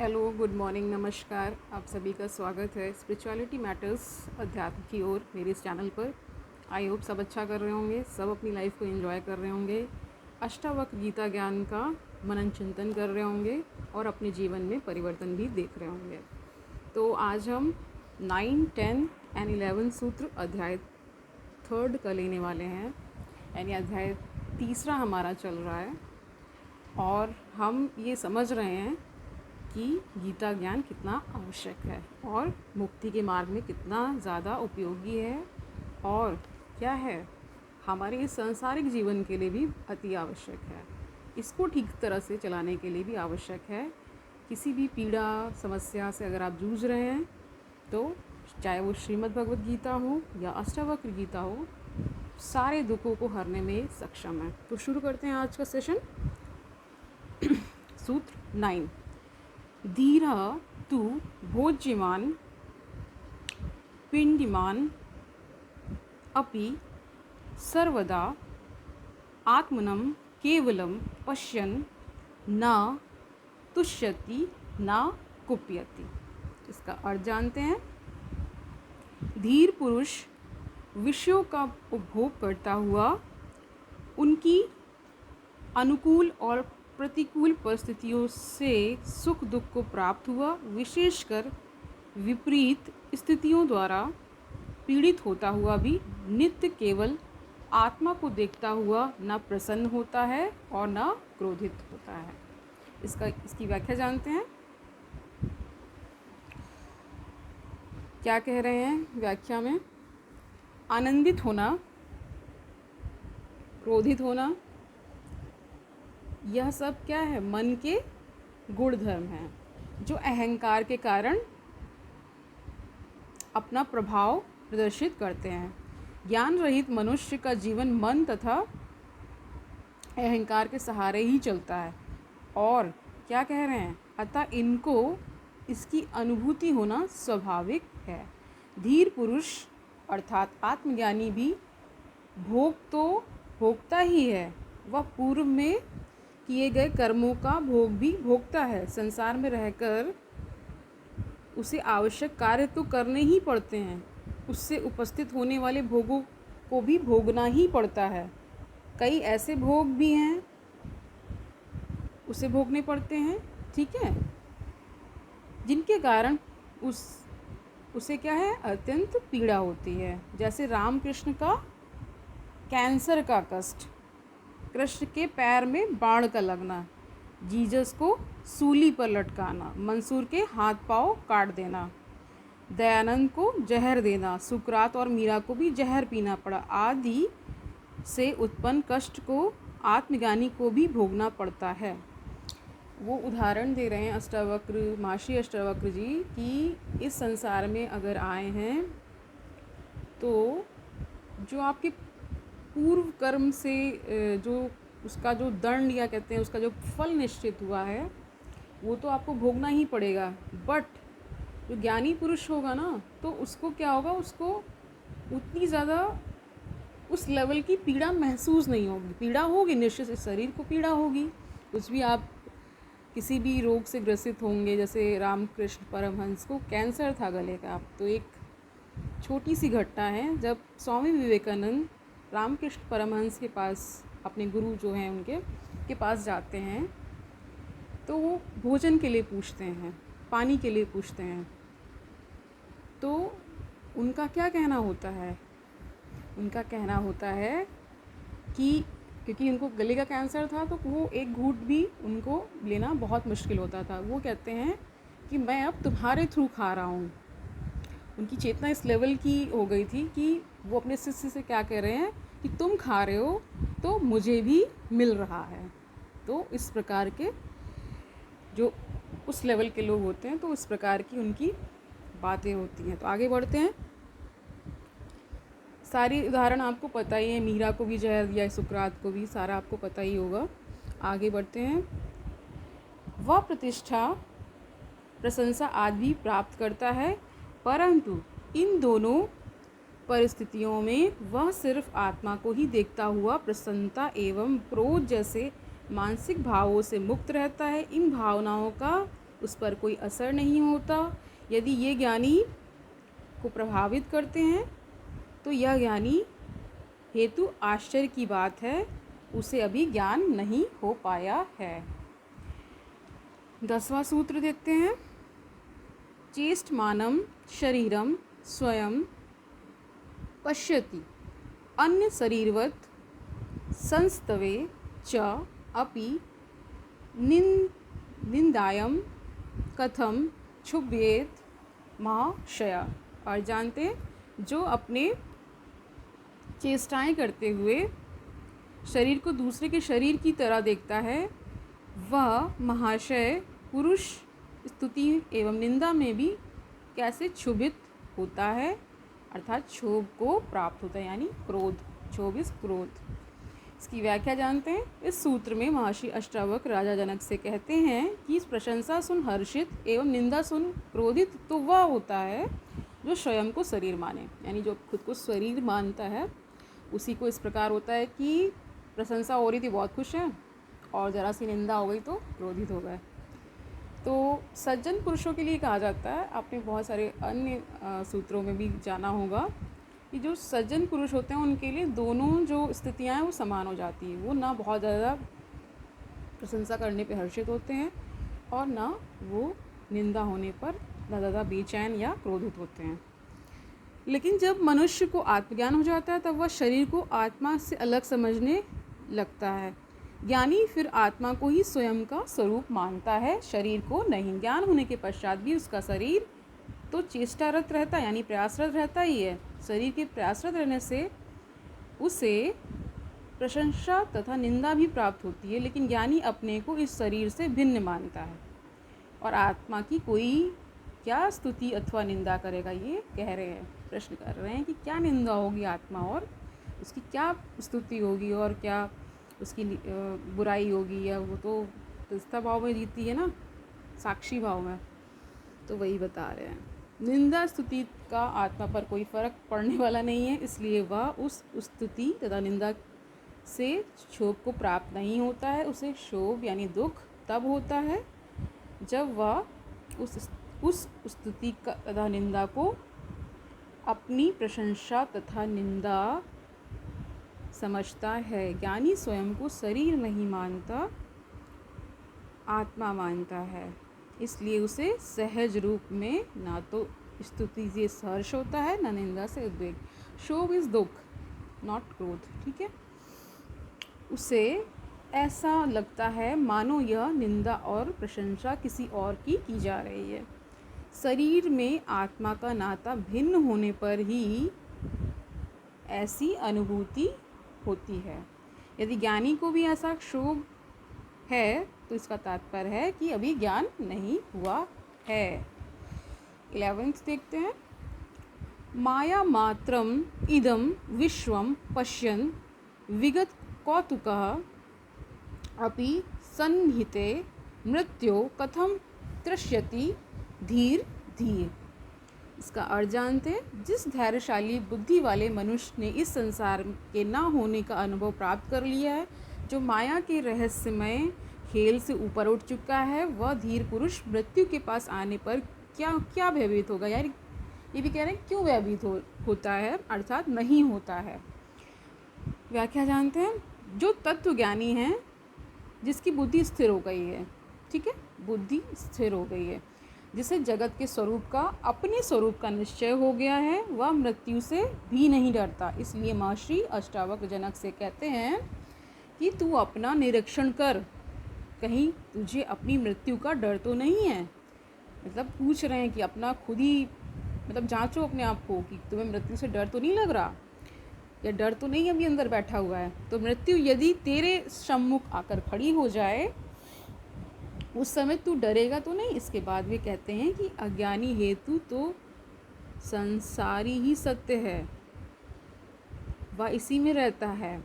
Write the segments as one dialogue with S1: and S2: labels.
S1: Hello, good morning, नमस्कार। आप सभी का स्वागत है स्पिरिचुअलिटी मैटर्स अध्यात्म की ओर मेरे इस चैनल पर। आई होप सब अच्छा कर रहे होंगे, सब अपनी लाइफ को एंजॉय कर रहे होंगे, अष्टावक्र गीता ज्ञान का मनन चिंतन कर रहे होंगे और अपने जीवन में परिवर्तन भी देख रहे होंगे। तो आज हम 9, 10 एंड 11 सूत्र अध्याय 3 का लेने वाले हैं। यानी अध्याय 3 हमारा चल रहा है और हम ये समझ रहे हैं कि गीता ज्ञान कितना आवश्यक है और मुक्ति के मार्ग में कितना ज़्यादा उपयोगी है और क्या है हमारे इस सांसारिक जीवन के लिए भी अति आवश्यक है। इसको ठीक तरह से चलाने के लिए भी आवश्यक है। किसी भी पीड़ा समस्या से अगर आप जूझ रहे हैं तो चाहे वो श्रीमद् भगवद गीता हो या अष्टावक्र गीता हो, सारे दुखों को हरने में सक्षम है। तो शुरू करते हैं आज का सेशन। सूत्र 9। धीरः तु भोज्यमान् पिण्डीमान् अपि सर्वदा आत्मनं केवलं पश्यन् न तुष्यति न कुप्यति। इसका अर्थ जानते हैं। धीर पुरुष विषयों का उपभोग करता हुआ उनकी अनुकूल और प्रतिकूल परिस्थितियों से सुख दुख को प्राप्त हुआ, विशेषकर विपरीत स्थितियों द्वारा पीड़ित होता हुआ भी नित्य केवल आत्मा को देखता हुआ न प्रसन्न होता है और न क्रोधित होता है। इसकी व्याख्या जानते हैं। क्या कह रहे हैं व्याख्या में? आनंदित होना, क्रोधित होना, यह सब क्या है? मन के गुण धर्म हैं जो अहंकार के कारण अपना प्रभाव प्रदर्शित करते हैं। ज्ञान रहित मनुष्य का जीवन मन तथा अहंकार के सहारे ही चलता है और क्या कह रहे हैं? अतः इनको इसकी अनुभूति होना स्वाभाविक है। धीर पुरुष अर्थात आत्मज्ञानी भी भोग तो भोगता ही है, वह पूर्व में किए गए कर्मों का भोग भी भोगता है। संसार में रहकर उसे आवश्यक कार्य तो करने ही पड़ते हैं, उससे उपस्थित होने वाले भोगों को भी भोगना ही पड़ता है। कई ऐसे भोग भी हैं उसे भोगने पड़ते हैं, ठीक है, जिनके कारण उसे क्या है? अत्यंत पीड़ा होती है। जैसे रामकृष्ण का कैंसर का कष्ट, कृष्ण के पैर में बाण का लगना, जीसस को सूली पर लटकाना, मंसूर के हाथ पांव काट देना, दयानंद को जहर देना, सुकरात और मीरा को भी जहर पीना पड़ा, आदि से उत्पन्न कष्ट को आत्मज्ञानी को भी भोगना पड़ता है। वो उदाहरण दे रहे हैं महर्षि अष्टावक्र जी कि इस संसार में अगर आए हैं तो जो आपके पूर्व कर्म से जो उसका जो दंड या कहते हैं उसका जो फल निश्चित हुआ है वो तो आपको भोगना ही पड़ेगा। बट जो ज्ञानी पुरुष होगा ना तो उसको क्या होगा? उसको उतनी ज़्यादा उस लेवल की पीड़ा महसूस नहीं होगी। पीड़ा होगी निश्चित, से शरीर को पीड़ा होगी। कुछ भी आप किसी भी रोग से ग्रसित होंगे, जैसे रामकृष्ण परमहंस को कैंसर था गले का। आप तो एक छोटी सी घटना है, जब स्वामी विवेकानंद रामकृष्ण परमहंस के पास, अपने गुरु जो हैं उनके के पास जाते हैं तो वो भोजन के लिए पूछते हैं, पानी के लिए पूछते हैं। तो उनका क्या कहना होता है? उनका कहना होता है कि क्योंकि उनको गले का कैंसर था तो वो एक घूंट भी उनको लेना बहुत मुश्किल होता था। वो कहते हैं कि मैं अब तुम्हारे थ्रू खा रहा हूँ। उनकी चेतना इस लेवल की हो गई थी कि वो अपने शिष्य से क्या कह रहे हैं कि तुम खा रहे हो तो मुझे भी मिल रहा है। तो इस प्रकार के जो उस लेवल के लोग होते हैं तो इस प्रकार की उनकी बातें होती हैं। तो आगे बढ़ते हैं। सारी उदाहरण आपको पता ही है, मीरा को भी जहर दिया, सुकरात को भी, सारा आपको पता ही होगा। आगे बढ़ते हैं। वह प्रतिष्ठा प्रशंसा आदि प्राप्त करता है, परंतु इन दोनों परिस्थितियों में वह सिर्फ आत्मा को ही देखता हुआ प्रसन्नता एवं क्रोध जैसे मानसिक भावों से मुक्त रहता है। इन भावनाओं का उस पर कोई असर नहीं होता। यदि ये ज्ञानी को प्रभावित करते हैं तो यह ज्ञानी हेतु आश्चर्य की बात है, उसे अभी ज्ञान नहीं हो पाया है। 10वां सूत्र देखते हैं। चेष्टमानं शरीरं स्वयं पश्यति अन्य शरीरवत् संस्तवे च अपि निंदायं कथम क्षुभ्येत महाशय। और जानते, जो अपने चेष्टाएं करते हुए शरीर को दूसरे के शरीर की तरह देखता है, वह महाशय पुरुष स्तुति एवं निंदा में भी कैसे क्षुभित होता है, अर्थात क्षोभ को प्राप्त होता है, यानी क्रोध। क्षोभ इस क्रोध। इसकी व्याख्या जानते हैं। इस सूत्र में महर्षि अष्टावक्र राजा जनक से कहते हैं कि इस प्रशंसा सुन हर्षित एवं निंदा सुन क्रोधित तो वह होता है जो स्वयं को शरीर माने, यानी जो खुद को शरीर मानता है, उसी को इस प्रकार होता है कि प्रशंसा हो रही थी, बहुत खुश हैं, और ज़रा सी निंदा हो गई तो क्रोधित हो गए। तो सज्जन पुरुषों के लिए कहा जाता है, आपने बहुत सारे अन्य सूत्रों में भी जाना होगा कि जो सज्जन पुरुष होते हैं उनके लिए दोनों जो स्थितियाँ हैं वो समान हो जाती है। वो ना बहुत ज़्यादा प्रशंसा करने पे हर्षित होते हैं और ना वो निंदा होने पर ना ज़्यादा बेचैन या क्रोधित होते हैं। लेकिन जब मनुष्य को आत्मज्ञान हो जाता है तब वह शरीर को आत्मा से अलग समझने लगता है। ज्ञानी फिर आत्मा को ही स्वयं का स्वरूप मानता है, शरीर को नहीं। ज्ञान होने के पश्चात भी उसका शरीर तो चेष्टारत रहता है, यानी प्रयासरत रहता ही है। शरीर के प्रयासरत रहने से उसे प्रशंसा तथा निंदा भी प्राप्त होती है, लेकिन ज्ञानी अपने को इस शरीर से भिन्न मानता है और आत्मा की कोई क्या स्तुति अथवा निंदा करेगा, ये कह रहे हैं, प्रश्न कर रहे हैं कि क्या निंदा होगी आत्मा और उसकी क्या स्तुति होगी और क्या उसकी बुराई होगी, या वो तो तस्थता भाव में जीती है ना, साक्षी भाव में। तो वही बता रहे हैं, निंदा स्तुति का आत्मा पर कोई फर्क पड़ने वाला नहीं है, इसलिए वह उस स्तुति तथा निंदा से क्षोभ को प्राप्त नहीं होता है। उसे क्षोभ यानी दुख तब होता है जब वह उस स्तुति तथा निंदा को अपनी प्रशंसा तथा निंदा समझता है। ज्ञानी स्वयं को शरीर नहीं मानता, आत्मा मानता है, इसलिए उसे सहज रूप में ना तो स्तुति से हर्ष होता है ना निंदा से उद्वेग। क्षोभ इज दुख, नॉट क्रोध, ठीक है। उसे ऐसा लगता है मानो यह निंदा और प्रशंसा किसी और की जा रही है। शरीर में आत्मा का नाता भिन्न होने पर ही ऐसी अनुभूति होती है। यदि ज्ञानी को भी ऐसा क्षोभ है तो इसका तात्पर्य है कि अभी ज्ञान नहीं हुआ है। 11th देखते हैं। माया मात्रम इदम विश्वम पश्यन् विगत कौतुकः अपि सन्निहिते मृत्यो कथम तृष्यति धीर धीर। इसका अर्थ जानते हैं। जिस धैर्यशाली बुद्धि वाले मनुष्य ने इस संसार के ना होने का अनुभव प्राप्त कर लिया है, जो माया के रहस्यमय खेल से ऊपर उठ चुका है, वह धीर पुरुष मृत्यु के पास आने पर क्या भयभीत होगा। यार ये भी कह रहे हैं क्यों भयभीत होता है, अर्थात नहीं होता है। व्याख्या जानते हैं। जो तत्वज्ञानी हैं, जिसकी बुद्धि स्थिर हो गई है, ठीक है, बुद्धि स्थिर हो गई है, जिसे जगत के स्वरूप का, अपने स्वरूप का निश्चय हो गया है, वह मृत्यु से भी नहीं डरता। इसलिए महर्षि अष्टावक्र जनक से कहते हैं कि तू अपना निरीक्षण कर, कहीं तुझे अपनी मृत्यु का डर तो नहीं है। मतलब पूछ रहे हैं कि अपना खुद ही मतलब जांचो अपने आप को कि तुम्हें मृत्यु से डर तो नहीं लग रहा, या डर तो नहीं अभी अंदर बैठा हुआ है। तो मृत्यु यदि तेरे सम्मुख आकर खड़ी हो जाए उस समय तू डरेगा तो नहीं। इसके बाद वे कहते हैं कि अज्ञानी हेतु तो संसारी ही सत्य है, वह इसी में रहता है,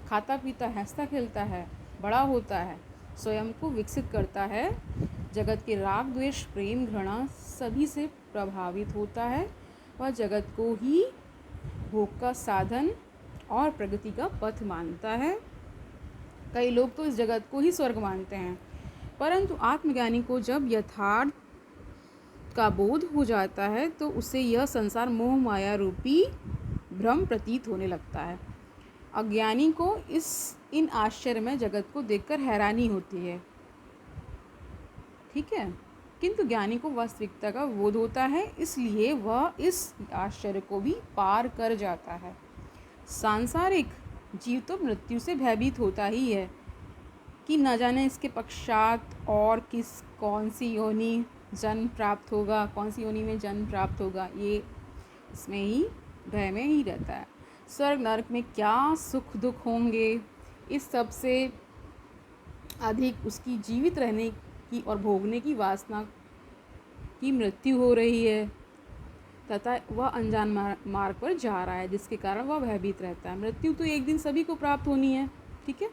S1: खाता पीता हंसता खेलता है, बड़ा होता है, स्वयं को विकसित करता है, जगत के राग द्वेष प्रेम घृणा सभी से प्रभावित होता है, वह जगत को ही भोग का साधन और प्रगति का पथ मानता है। कई लोग तो इस जगत को ही स्वर्ग मानते हैं, परंतु आत्मज्ञानी को जब यथार्थ का बोध हो जाता है तो उसे यह संसार मोह माया रूपी भ्रम प्रतीत होने लगता है। अज्ञानी को इन आश्चर्यमय जगत को देखकर हैरानी होती है, ठीक है, किंतु ज्ञानी को वास्तविकता का बोध होता है, इसलिए वह इस आश्चर्य को भी पार कर जाता है। सांसारिक जीव तो मृत्यु से भयभीत होता ही है कि न जाने इसके पश्चात और कौन सी योनि जन्म प्राप्त होगा, कौन सी योनि में जन्म प्राप्त होगा, ये इसमें ही भय में ही रहता है। स्वर्ग नरक में क्या सुख दुख होंगे, इस सब से अधिक उसकी जीवित रहने की और भोगने की वासना की मृत्यु हो रही है तथा वह अनजान मार्ग पर जा रहा है, जिसके कारण वह भयभीत रहता है। मृत्यु तो एक दिन सभी को प्राप्त होनी है, ठीक है,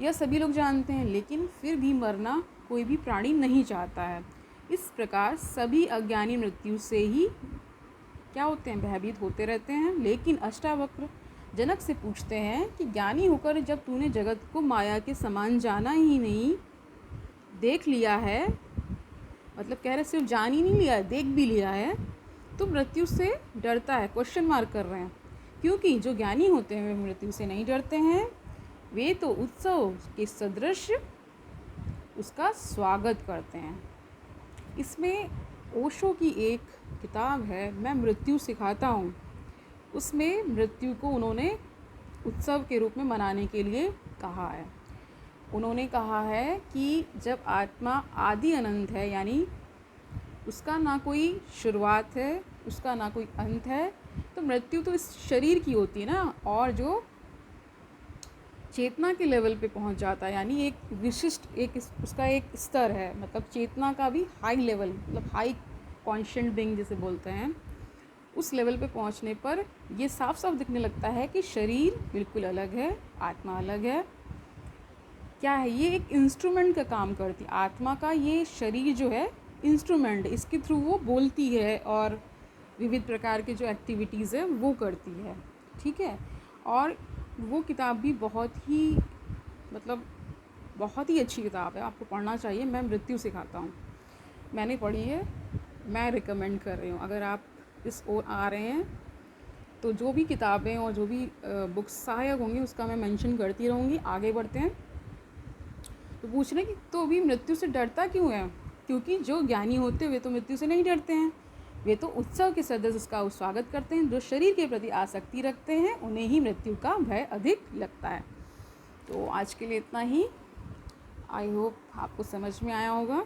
S1: यह सभी लोग जानते हैं, लेकिन फिर भी मरना कोई भी प्राणी नहीं चाहता है। इस प्रकार सभी अज्ञानी मृत्यु से ही क्या होते हैं, भयभीत होते रहते हैं। लेकिन अष्टावक्र जनक से पूछते हैं कि ज्ञानी होकर जब तूने जगत को माया के समान जाना ही नहीं, देख लिया है, मतलब कह रहे सिर्फ जान ही नहीं लिया है, देख भी लिया है, तो मृत्यु से डरता है, क्वेश्चन मार्क कर रहे हैं। क्योंकि जो ज्ञानी होते हैं वे मृत्यु से नहीं डरते हैं, वे तो उत्सव के सदृश उसका स्वागत करते हैं। इसमें ओशो की एक किताब है, मैं मृत्यु सिखाता हूँ, उसमें मृत्यु को उन्होंने उत्सव के रूप में मनाने के लिए कहा है। उन्होंने कहा है कि जब आत्मा आदि अनंत है, यानी उसका ना कोई शुरुआत है, उसका ना कोई अंत है, तो मृत्यु तो इस शरीर की होती है ना, और जो चेतना के लेवल पे पहुंच जाता है, यानी एक विशिष्ट उसका एक स्तर है, मतलब चेतना का भी हाई लेवल, मतलब हाई कॉन्शियंट बीइंग जिसे बोलते हैं, उस लेवल पे पहुंचने पर ये साफ साफ दिखने लगता है कि शरीर बिल्कुल अलग है, आत्मा अलग है। क्या है, ये एक इंस्ट्रूमेंट का काम करती है आत्मा का, ये शरीर जो है इंस्ट्रूमेंट, इसके थ्रू वो बोलती है और विविध प्रकार के जो एक्टिविटीज़ है वो करती है, ठीक है। और वो किताब भी बहुत ही मतलब बहुत ही अच्छी किताब है, आपको पढ़ना चाहिए। मैं मृत्यु सिखाता हूँ, मैंने पढ़ी है, मैं रिकमेंड कर रही हूँ। अगर आप इस ओर आ रहे हैं तो जो भी किताबें और जो भी बुक्स सहायक होंगी उसका मैं मेंशन करती रहूँगी। आगे बढ़ते हैं तो पूछ रहे हैं कि तो भी मृत्यु से डरता क्यों है? क्योंकि जो ज्ञानी होते वे तो मृत्यु से नहीं डरते हैं, वे तो उत्सव के सदस्य उसका स्वागत करते हैं। जो शरीर के प्रति आसक्ति रखते हैं उन्हें ही मृत्यु का भय अधिक लगता है। तो आज के लिए इतना ही। आई होप आपको समझ में आया होगा।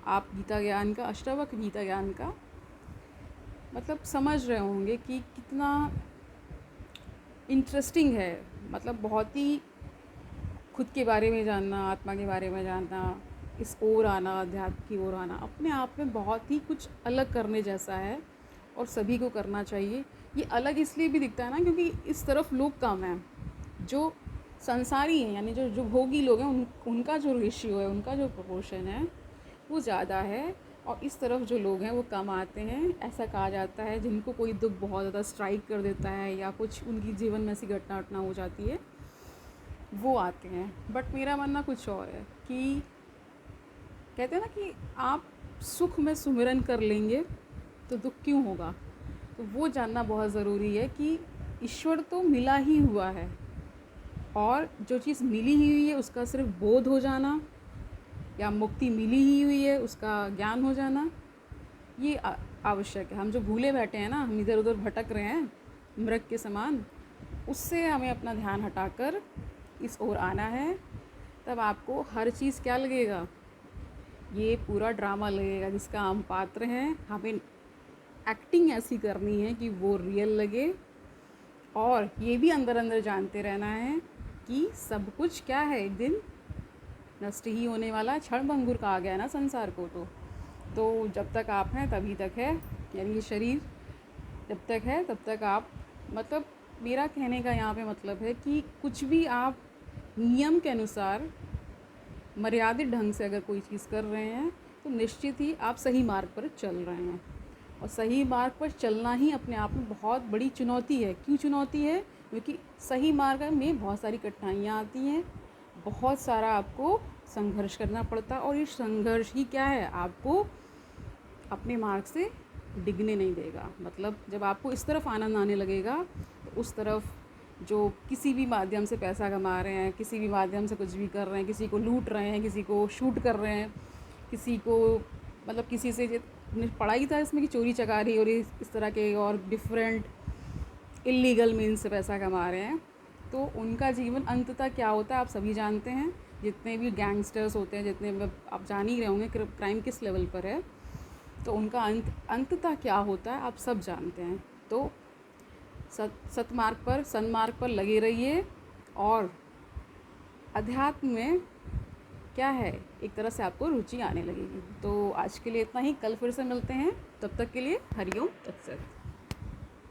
S1: आप गीता ज्ञान का, अष्टावक्र गीता ज्ञान का मतलब समझ रहे होंगे कि कितना इंटरेस्टिंग है, मतलब बहुत ही खुद के बारे में जानना, आत्मा के बारे में जानना, इस ओर आना, अध्यात्म की ओर आना, अपने आप में बहुत ही कुछ अलग करने जैसा है और सभी को करना चाहिए। ये अलग इसलिए भी दिखता है ना क्योंकि इस तरफ लोग कम हैं, जो संसारी हैं, यानी जो भोगी लोग हैं उनका जो रेशियो है, उनका जो प्रोपोर्शन है वो ज़्यादा है, और इस तरफ जो लोग हैं वो कम आते हैं। ऐसा कहा जाता है जिनको कोई दुख बहुत ज़्यादा स्ट्राइक कर देता है या कुछ उनकी जीवन में ऐसी घटना हो जाती है वो आते हैं। बट मेरा मानना कुछ और है कि कहते हैं ना कि आप सुख में सुमिरन कर लेंगे तो दुख क्यों होगा। तो वो जानना बहुत ज़रूरी है कि ईश्वर तो मिला ही हुआ है, और जो चीज़ मिली ही हुई है उसका सिर्फ बोध हो जाना, या मुक्ति मिली ही हुई है उसका ज्ञान हो जाना, ये आवश्यक है। हम जो भूले बैठे हैं ना, हम इधर उधर भटक रहे हैं मृग के समान, उससे हमें अपना ध्यान हटाकर इस ओर आना है। तब आपको हर चीज़ क्या लगेगा, ये पूरा ड्रामा लगेगा जिसका हम पात्र हैं। हमें एक्टिंग ऐसी करनी है कि वो रियल लगे, और ये भी अंदर अंदर जानते रहना है कि सब कुछ क्या है, एक दिन नष्ट ही होने वाला। क्षण भंगुर कहा गया ना संसार को। तो जब तक आप हैं तभी तक है, यानी ये शरीर जब तक है तब तक आप, मतलब मेरा कहने का यहाँ पे मतलब है कि कुछ भी आप नियम के अनुसार मर्यादित ढंग से अगर कोई चीज़ कर रहे हैं तो निश्चित ही आप सही मार्ग पर चल रहे हैं। और सही मार्ग पर चलना ही अपने आप में बहुत बड़ी चुनौती है। क्यों चुनौती है? क्योंकि सही मार्ग में बहुत सारी कठिनाइयाँ आती हैं, बहुत सारा आपको संघर्ष करना पड़ता है, और ये संघर्ष ही क्या है, आपको अपने मार्ग से डिगने नहीं देगा। मतलब जब आपको इस तरफ आनंद आने लगेगा तो उस तरफ जो किसी भी माध्यम से पैसा कमा रहे हैं, किसी भी माध्यम से कुछ भी कर रहे हैं, किसी को लूट रहे हैं, किसी को शूट कर रहे हैं, किसी को मतलब किसी से पढ़ाई था इसमें कि चोरी चकारी और इस तरह के और डिफरेंट इलीगल मीन्स से पैसा कमा रहे हैं, तो उनका जीवन अंततः क्या होता है आप सभी जानते हैं। जितने भी गैंगस्टर्स होते हैं, जितने आप जान ही रहे होंगे क्राइम किस लेवल पर है, तो उनका अंततः क्या होता है आप सब जानते हैं। तो सतमार्ग पर, सन्मार्ग पर लगे रहिए, और अध्यात्म में क्या है, एक तरह से आपको रुचि आने लगेगी। तो आज के लिए इतना ही, कल फिर से मिलते हैं, तब तक के लिए हरिओम तत्सत।